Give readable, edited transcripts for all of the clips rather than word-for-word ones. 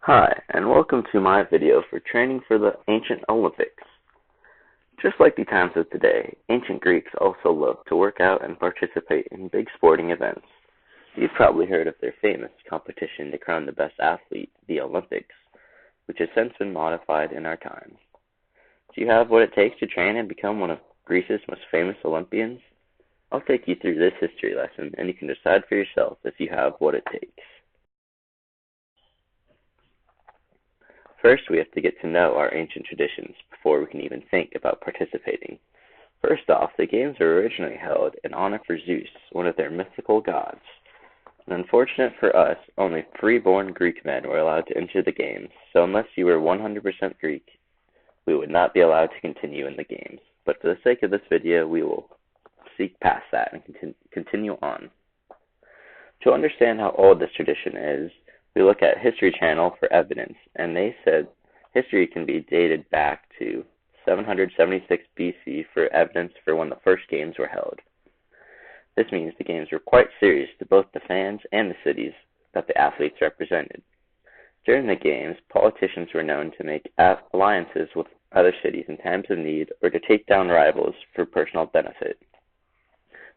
Hi, and welcome to my video for training for the ancient Olympics. Just like the times of today, ancient Greeks also loved to work out and participate in big sporting events. You've probably heard of their famous competition to crown the best athlete, the Olympics, which has since been modified in our times. Do you have what it takes to train and become one of Greece's most famous Olympians? I'll take you through this history lesson, and you can decide for yourself if you have what it takes. First, we have to get to know our ancient traditions before we can even think about participating. First off, the games were originally held in honor for Zeus, one of their mythical gods. And unfortunate for us, only free-born Greek men were allowed to enter the games, so unless you were 100% Greek, we would not be allowed to continue in the games. But for the sake of this video, we will seek past that and continue on. To understand how old this tradition is, we look at History Channel for evidence, and they said history can be dated back to 776 BC for evidence for when the first games were held. This means the games were quite serious to both the fans and the cities that the athletes represented. During the games, politicians were known to make alliances with other cities in times of need or to take down rivals for personal benefit.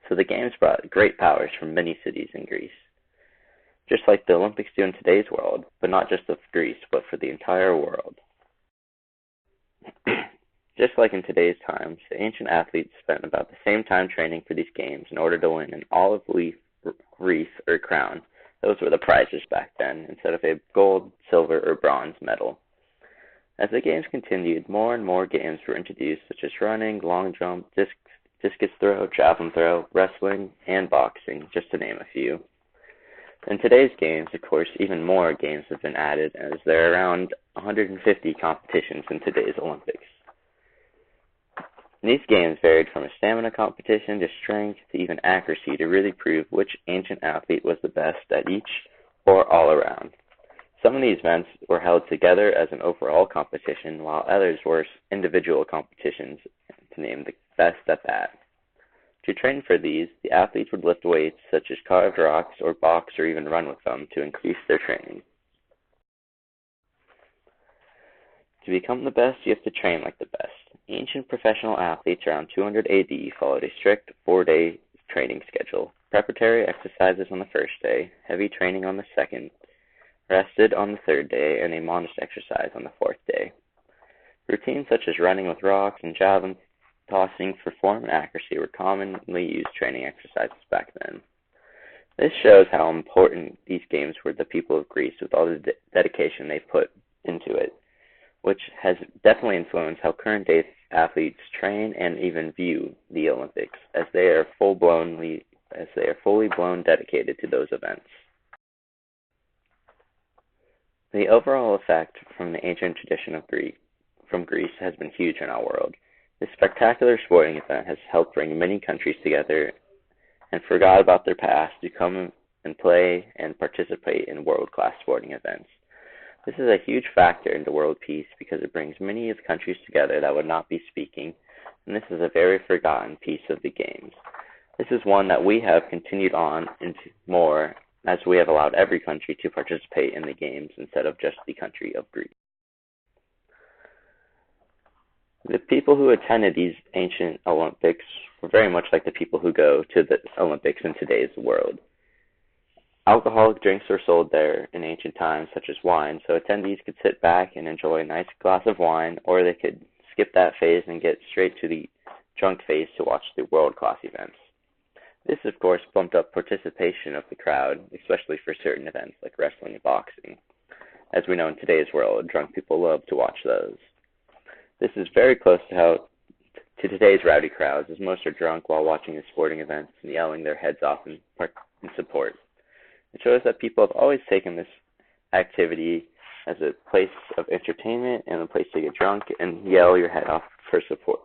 So the games brought great powers from many cities in Greece. Just like the Olympics do in today's world, but not just of Greece, but for the entire world. Just like in today's times, the ancient athletes spent about the same time training for these games in order to win an olive leaf wreath or crown. Those were the prizes back then, instead of a gold, silver, or bronze medal. As the games continued, more and more games were introduced, such as running, long jump, discus throw, javelin throw, wrestling, and boxing, just to name a few. In today's games, of course, even more games have been added, as there are around 150 competitions in today's Olympics. These games varied from a stamina competition to strength to even accuracy to really prove which ancient athlete was the best at each or all around. Some of these events were held together as an overall competition, while others were individual competitions, to name the best at that. To train for these, the athletes would lift weights such as carved rocks or box or even run with them to increase their training. To become the best, you have to train like the best. Ancient professional athletes around 200 AD followed a strict 4-day training schedule. Preparatory exercises on the first day, heavy training on the second, rested on the third day, and a modest exercise on the fourth day. Routines such as running with rocks and javelin tossing for form and accuracy were commonly used training exercises back then. This shows how important these games were to the people of Greece with all the dedication they put into it, which has definitely influenced how current day athletes train and even view the Olympics, as they are fully blown dedicated to those events. The overall effect from the ancient tradition of from Greece has been huge in our world. This spectacular sporting event has helped bring many countries together and forgot about their past to come and play and participate in world-class sporting events. This is a huge factor into world peace because it brings many of the countries together that would not be speaking, and this is a very forgotten piece of the games. This is one that we have continued on into more, as we have allowed every country to participate in the games instead of just the country of Greece. The people who attended these ancient Olympics were very much like the people who go to the Olympics in today's world. Alcoholic drinks were sold there in ancient times, such as wine, so attendees could sit back and enjoy a nice glass of wine, or they could skip that phase and get straight to the drunk phase to watch the world-class events. This, of course, bumped up participation of the crowd, especially for certain events like wrestling and boxing. As we know in today's world, drunk people love to watch those. This is very close to today's rowdy crowds, as most are drunk while watching the sporting events and yelling their heads off in support. It shows that people have always taken this activity as a place of entertainment and a place to get drunk and yell your head off for support.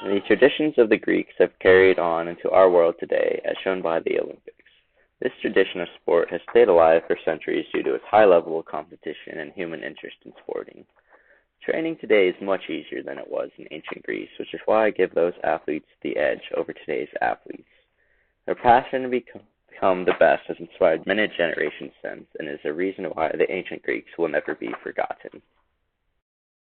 The traditions of the Greeks have carried on into our world today, as shown by the Olympics. This tradition of sport has stayed alive for centuries due to its high level of competition and human interest in sporting. Training today is much easier than it was in ancient Greece, which is why I give those athletes the edge over today's athletes. Their passion become the best has inspired many generations since and is a reason why the ancient Greeks will never be forgotten.